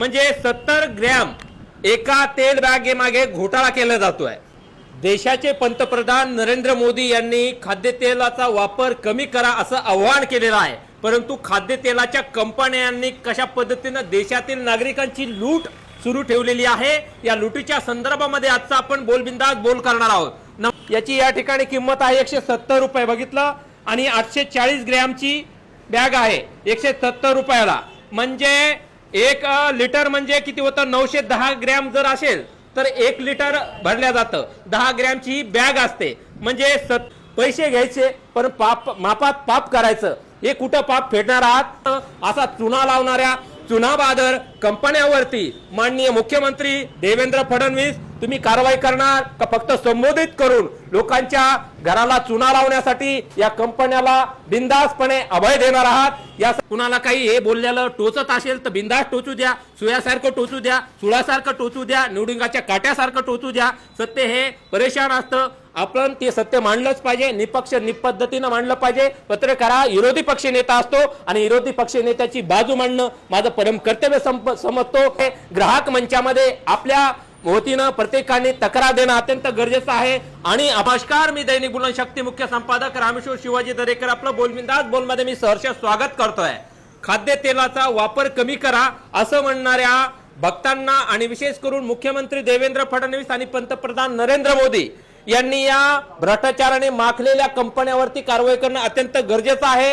म्हणजे 70 ग्रॅम एका तेल बॅगेमागे घोटाळा केला जातोय। देशाचे पंतप्रधान नरेंद्र मोदी यांनी खाद्यतेलाचा वापर कमी करा असं आवाहन केलेलं आहे, परंतु खाद्यतेलाच्या कंपन्यांनी कशा पद्धतीने देशातील नागरिकांची लूट सुरू ठेवलेली आहे, या लुटीच्या संदर्भामध्ये आजचा आपण बोलबिंदास बोल करणार आहोत। याची या ठिकाणी किंमत आहे 170 रुपये बघितलं, आणि 840 ग्रॅमची बॅग आहे 170 रुपयाला। म्हणजे 1 लिटर म्हणजे किती होतं, 910 ग्रॅम जर असेल तर 1 लिटर भरल्या जातं। 10 ग्रॅमची बॅग असते, म्हणजे पैसे घ्यायचे पण मापात पाप करायचं। हे कुठं पाप फेडणार आहात? असा चुना लावणाऱ्या चुनाबादर कंपन्यांवरती माननीय मुख्यमंत्री देवेंद्र फडणवीस तुम्ही कारवाई करणार का फक्त संबोधित करून लोकांच्या घराला चुना लावण्यासाठी या कंपन्याला बिंदासपणे अभय देणार आहात? या कुणाला काही हे बोललेलं टोचत असेल तर बिंदास टोचू द्या, सुयासारखं टोचू द्या, सुळासारखं टोचू द्या, निवडुंगाच्या काट्यासारखं टोचू द्या। सत्य हे परेशान असतं, आपण ते सत्य मांडलंच पाहिजे, निपक्ष निपद्धतीनं मांडलं पाहिजे। पत्रकार हा विरोधी पक्ष नेता असतो आणि विरोधी पक्ष नेत्याची बाजू मांडणं माझं परम कर्तव्य समजतो। ग्राहक मंचामध्ये आपल्या वतीनं प्रत्येकाने तक्रार देणं अत्यंत गरजेचं आहे। आणि नमस्कार, मी दैनिक बुलंदशक्ती मुख्य संपादक रामेश्वर शिवाजी दरेकर, आपलं बोलबिंदास बोलमध्ये मी सहर्ष स्वागत करतोय। खाद्यतेलाचा वापर कमी करा असं म्हणणाऱ्या भक्तांना आणि विशेष करून मुख्यमंत्री देवेंद्र फडणवीस आणि पंतप्रधान नरेंद्र मोदी यांनी या भ्रष्टाचाराने माखलेल्या कंपन्यांवरती कारवाई करणं अत्यंत गरजेचं आहे।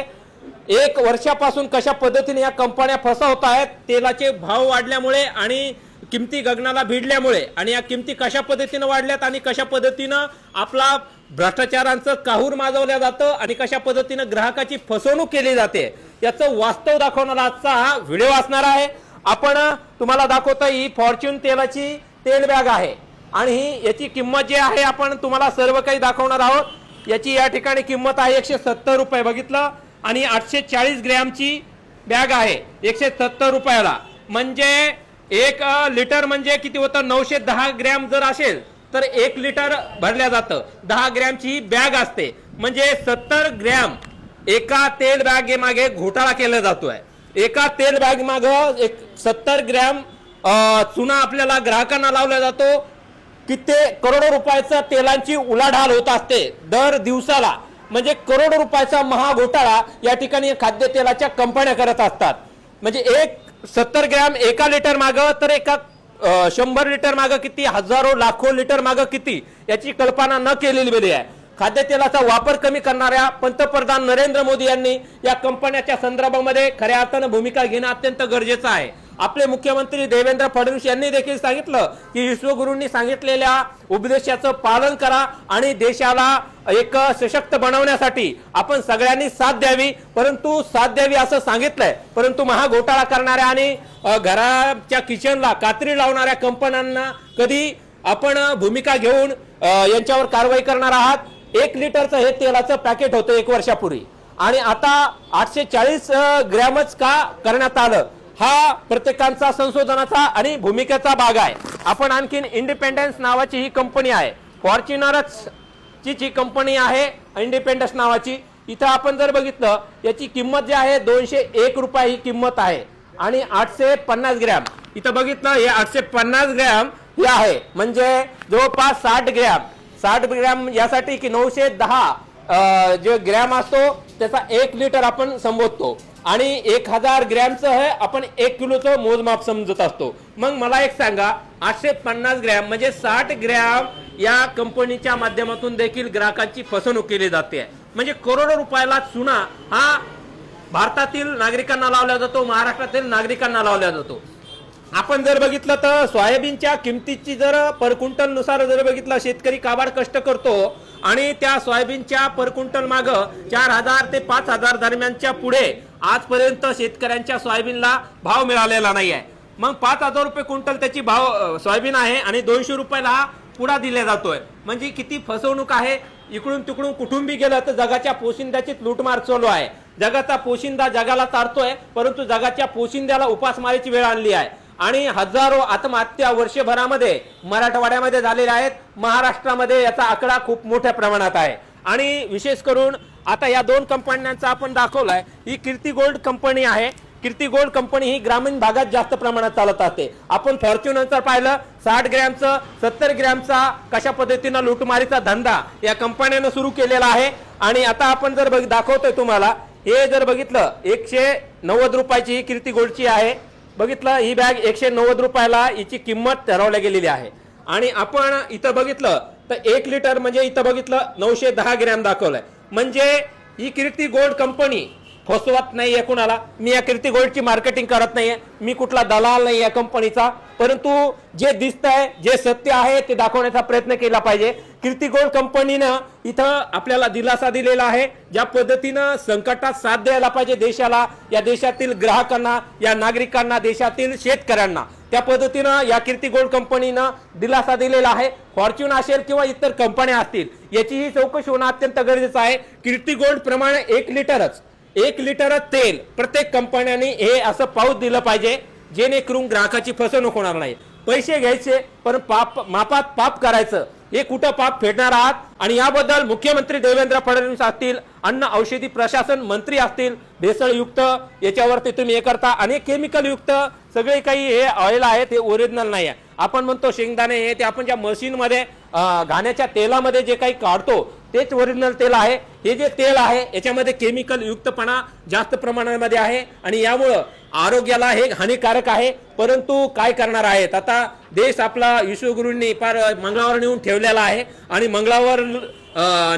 1 वर्षापासून कशा पद्धतीने या कंपन्या फसवत आहेत, तेलाचे भाव वाढल्यामुळे आणि किमती गगनाला भिडल्यामुळे, आणि या किमती कशा पद्धतीने वाढल्यात आणि कशा पद्धतीनं आपला भ्रष्टाचारांचं काहूर माजवलं जातं आणि कशा पद्धतीनं ग्राहकाची फसवणूक केली जाते, याचं वास्तव दाखवणारा आजचा हा व्हिडिओ असणार आहे। आपण तुम्हाला दाखवतो, ही फॉर्च्यून तेलाची तेल बॅग आहे आणि ही याची किंमत जी आहे आपण तुम्हाला सर्व काही दाखवणार आहोत। याची या ठिकाणी किंमत आहे 170 रुपये बघितलं, आणि 840 ग्रॅमची बॅग आहे 170 रुपयाला। म्हणजे 1 लिटर म्हणजे किती होतं, 910 ग्रॅम जर असेल तर 1 लिटर भरल्या जातं। 10 ग्रॅमची बॅग असते, म्हणजे 70 ग्रॅम एका तेल बॅगेमागे घोटाळा केला जातोय। एका तेल बॅग मागे 70 ग्रॅम चुना आपल्याला ग्राहकांना लावला जातो। किती करोडो रुपयाच्या तेलांची उलाढाल होत असते दर दिवसाला, म्हणजे करोडो रुपयाचा महाघोटाळा या ठिकाणी खाद्यतेलाच्या कंपन्या करत असतात। म्हणजे 70 ग्रॅम एका लिटर मागं, तर एका 100 लिटर मागं किती, हजारो लाखो लिटर मागं किती, याची कल्पना न केलेली आहे। खाद्यतेलाचा वापर कमी करणाऱ्या पंतप्रधान नरेंद्र मोदी यांनी या कंपन्याच्या संदर्भामध्ये खऱ्या अर्थानं भूमिका घेणं अत्यंत गरजेचं आहे। आपले मुख्यमंत्री देवेंद्र फडणवीस यांनी देखील सांगितलं की विश्वगुरूंनी सांगितलेल्या उपदेशाचं पालन करा आणि देशाला एक सशक्त बनवण्यासाठी आपण सगळ्यांनी साथ द्यावी। परंतु साथ द्यावी असं सांगितलंय, परंतु महाघोटाळा करणाऱ्या आणि घराच्या किचनला कात्री लावणाऱ्या कंपन्यांना कधी आपण भूमिका घेऊन यांच्यावर कारवाई करणार आहात? 1 लिटरचं हे तेलाचं पॅकेट होतं 1 वर्षापूर्वी, आणि आता 840 ग्रॅमच का करण्यात आलं, हा प्रत्येकांचा संशोधनाचा आणि भूमिकेचा भाग आहे। आपण आणखीन इंडिपेंडन्स नावाची ही कंपनी आहे, फॉर्च्युनरच ची कंपनी आहे इंडिपेंडन्स नावाची। इथं आपण जर बघितलं, याची किंमत जी आहे 201 रुपये ही किंमत आहे, आणि 850 ग्रॅम इथं बघितलं, हे 850 ग्रॅम हे आहे, म्हणजे जवळपास 60 ग्रॅम यासाठी की 910 जे ग्रॅम असतो त्याचा 1 लिटर आपण संबोधतो, आणि 1000 ग्रॅमचं हे आपण 1 किलोचं मोजमाप समजत असतो। मग मला एक सांगा, 850 ग्रॅम म्हणजे 60 ग्रॅम या कंपनीच्या माध्यमातून देखील ग्राहकांची फसवणूक केली जाते। म्हणजे करोडो रुपयाला चुना हा भारतातील नागरिकांना लावला जातो, महाराष्ट्रातील नागरिकांना लावला जातो। आपण जर बघितलं तर सोयाबीनच्या किमतीची जर पर क्विंटल नुसार जर बघितलं, शेतकरी काबाड कष्ट करतो आणि त्या सोयाबीनच्या पर क्विंटल माग 4000 ते 5000 दरम्यानच्या पुढे आजपर्यंत शेतकऱ्यांच्या सोयाबीनला भाव मिळालेला नाही आहे। मग 5000 रुपये क्विंटल त्याची भाव सोयाबीन आहे आणि 200 रुपयाला हा पुडा दिला जातोय। म्हणजे किती फसवणूक आहे। इकडून तिकडून कुठूनही गेलं तर जगाच्या पोशिंद्याची लूटमार चालू आहे। जगाचा पोशिंदा जगाला तारतोय, परंतु जगाच्या पोशिंद्याला उपासमारीची वेळ आणली आहे आणि हजारो आत्महत्या वर्षभरामध्ये मराठवाड्यामध्ये झालेल्या आहेत। महाराष्ट्रामध्ये याचा आकडा खूप मोठ्या प्रमाणात आहे आणि विशेष करून आता या दोन कंपन्यांचा आपण दाखवलाय। ही कीर्ती गोल्ड कंपनी आहे। कीर्ती गोल्ड कंपनी ही ग्रामीण भागात जास्त प्रमाणात चालत असते। आपण फॉर्च्युनरचं पाहिलं 60 ग्रॅमचं 70 ग्रॅमचा कशा पद्धतीनं लुटमारीचा धंदा या कंपन्यानं सुरू केलेला आहे। आणि आता आपण जर दाखवतोय तुम्हाला, हे जर बघितलं 190 रुपयाची ही कीर्ती गोल्डची आहे। बघितलं ही बॅग 190 रुपयाला हिची किंमत ठरवली गेलेली आहे। आणि आपण इथं बघितलं तर 1 लिटर म्हणजे इथं बघितलं 910 ग्रॅम दाखवलंय। म्हणजे ही कीर्ती गोल्ड कंपनी फसवत नाहीये कुणाला। मी या कीर्ती गोल्डची मार्केटिंग करत नाहीये, मी कुठला दलाल नाही या कंपनीचा, परंतु जे दिसतंय जे सत्य आहे ते दाखवण्याचा प्रयत्न केला पाहिजे। कीर्ती गोल्ड कंपनीनं इथं आपल्याला दिलासा दिलेला आहे, ज्या पद्धतीनं संकटात साथ द्यायला पाहिजे देशाला, या देशातील ग्राहकांना, या नागरिकांना, देशातील शेतकऱ्यांना, त्या पद्धतीनं या कीर्ती गोल्ड कंपनीनं दिलासा दिलेला आहे। फॉर्च्यून असेल किंवा इतर कंपन्या असतील याचीही चौकशी होणं अत्यंत गरजेचं आहे। कीर्ती गोल्ड प्रमाणे 1 लिटर तेल प्रत्येक कंपन्यांनी हे असं पाऊच दिलं पाहिजे, जेणेकरून ग्राहकाची फसवणूक होणार नाही। पैसे घ्यायचे पण मापात पाप करायचं, हे कुठं पाप फेडणार आहात। आणि याबद्दल मुख्यमंत्री देवेंद्र फडणवीस असतील, अन्न औषधी प्रशासन मंत्री असतील, भेसळयुक्त याच्यावरती तुम्ही हे करता आणि केमिकल युक्त सगळे काही हे ऑइल आहे ते ओरिजिनल नाही आहे। आपण म्हणतो शेंगदाणे हे ते आपण ज्या मशीन मध्ये घाण्याच्या तेलामध्ये जे काही काढतो तेच ओरिजिनल तेल आहे। हे जे तेल आहे याच्यामध्ये केमिकल युक्तपणा जास्त प्रमाणामध्ये आहे आणि यामुळे आरोग्याला हे हानिकारक आहे। परंतु काय करणार आहेत, आता देश आपला विश्वगुरूंनी फार मंगळावर नेऊन ठेवलेला आहे आणि मंगळावर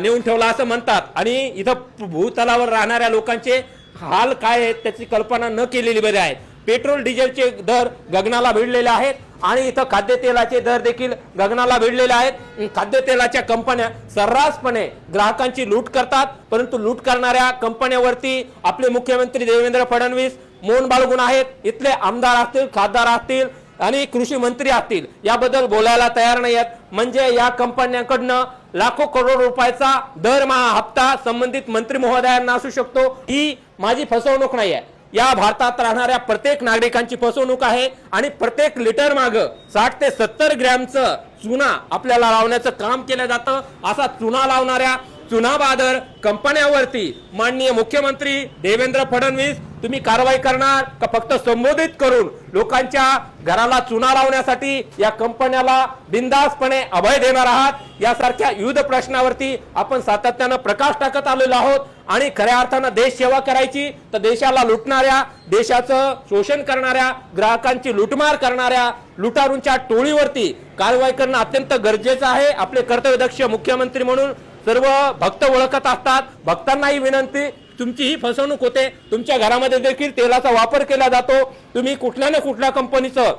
नेऊन ठेवला असं म्हणतात। आणि इथं भूतलावर राहणाऱ्या लोकांचे हाल काय आहेत त्याची कल्पना न केलेली बरे आहेत। पेट्रोल डिझेलचे दर गगनाला भिडलेले आहेत आणि इथं खाद्यतेलाचे दर देखील गगनाला भिडलेले आहेत। खाद्यतेलाच्या कंपन्या सर्रासपणे ग्राहकांची लूट करतात, परंतु लूट करणाऱ्या कंपन्यावरती आपले मुख्यमंत्री देवेंद्र फडणवीस मौन बाळगून आहेत। इथले आमदार असतील, खासदार असतील आणि कृषी मंत्री असतील याबद्दल बोलायला तयार नाही आहेत। म्हणजे या कंपन्यांकडनं लाखो करोड रुपयाचा दरमहा हप्ता संबंधित मंत्री महोदयांना असू शकतो। ही माझी फसवणूक नाही आहे, या भारतात राहणाऱ्या प्रत्येक नागरिकांची फसवणूक आहे। आणि प्रत्येक लिटर माग 60 ते 70 ग्रॅमचं चुना आपल्याला लावण्याचं काम केलं जातं। असा चुना लावणाऱ्या चुनाबादर कंपन्यावरती माननीय मुख्यमंत्री देवेंद्र फडणवीस तुम्ही कारवाई करणार का फक्त संबोधित करून लोकांच्या घराला चुना लावण्यासाठी या कंपन्याला बिनधास्तपणे अभय देणार आहात? यासारख्या विविध प्रश्नावरती आपण सातत्यानं प्रकाश टाकत आलेलो आहोत। आणि खऱ्या अर्थानं देश सेवा करायची तर देशाला लुटणाऱ्या, देशाचं शोषण करणाऱ्या, ग्राहकांची लुटमार करणाऱ्या लुटारूंच्या टोळीवरती कारवाई करणं अत्यंत गरजेचं आहे। आपले कर्तव्यदक्ष मुख्यमंत्री म्हणून सर्व भक्त ओळखत असतात। भक्तांनाही विनंती, तुमची ही फसवणूक होते, तुमच्या घरामध्ये देखील तेलाचा वापर केला जातो, तुम्ही कुठल्या ना कुठल्या कंपनीचं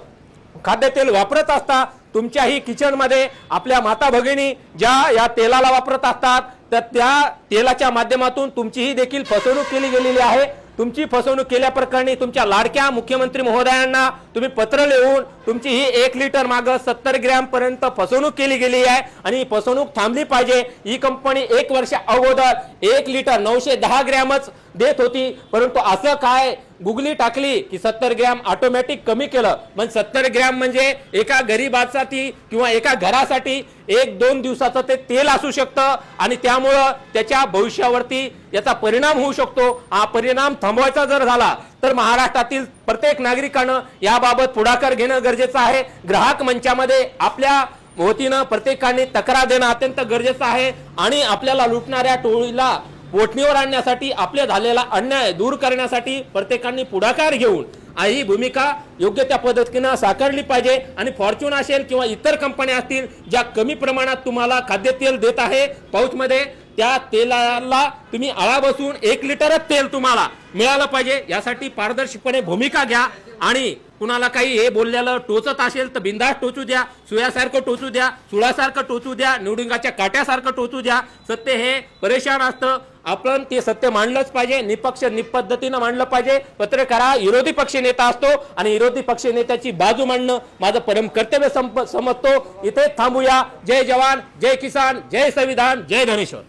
खाद्यतेल वापरत असता, तुमच्याही किचन मध्ये आपल्या माता भगिनी ज्या या तेलाला वापरत असतात तर त्या तेलाच्या माध्यमातून तुमचीही देखील फसवणूक केली गेलेली आहे। तुमची फसवणूक केल्या प्रकरणी तुमच्या लाडक्या मुख्यमंत्री महोदयांना तुम्ही पत्र लिहून तुमची ही 1 लिटर माग 70 ग्रॅम पर्यंत फसवणूक केली गेली आहे आणि ही फसवणूक थांबली पाहिजे। ही कंपनी 1 वर्ष अगोदर 1 लिटर 910 ग्रॅमच देत होती, परंतु असं काय गुगली टाकली की 70 ग्रॅम ऑटोमॅटिक कमी केलं। म्हणजे 70 ग्रॅम म्हणजे एका गरीबासाठी किंवा एका घरासाठी 1-2 दिवसाचं ते तेल असू शकतं आणि त्यामुळं त्याच्या भविष्यावरती याचा परिणाम होऊ शकतो। हा परिणाम थांबवायचा जर झाला तर महाराष्ट्रातील प्रत्येक नागरिकानं याबाबत पुढाकार घेणं गरजेचं आहे। ग्राहक मंचामध्ये आपल्या वतीनं प्रत्येकाने तक्रार देणं अत्यंत गरजेचं आहे आणि आपल्याला लुटणाऱ्या टोळीला पोटणीवर आणण्यासाठी, आपल्या झालेला अन्याय दूर करण्यासाठी प्रत्येकाने पुढाकार घेऊन ही भूमिका योग्य त्या पद्धतीने साकारली पाहिजे। आणि फॉर्च्यून असेल किंवा इतर कंपन्या असतील ज्या कमी प्रमाणात तुम्हाला खाद्यतेल देत आहे पाऊच मध्ये, त्या तेलाला तुम्ही आळा बसून 1 लिटरच तेल तुम्हाला मिळालं पाहिजे, यासाठी पारदर्शकपणे भूमिका घ्या। आणि कुणाला काही हे बोललेलं टोचत असेल तर बिंदास टोचू द्या, सुयासारखं टोचू द्या, सुळासारखं टोचू द्या, निवडुंगाच्या काट्यासारखं टोचू द्या। सत्य हे परेशान असतं, आपण ते सत्य मांडलंच पाहिजे, निपक्ष निपद्धतीनं मांडलं पाहिजे। पत्रकार हा विरोधी पक्ष नेता असतो आणि विरोधी पक्ष नेत्याची बाजू मांडणं माझं परम कर्तव्य समजतो। इथे थांबूया। जय जवान, जय किसान, जय संविधान, जय धनेश्वर।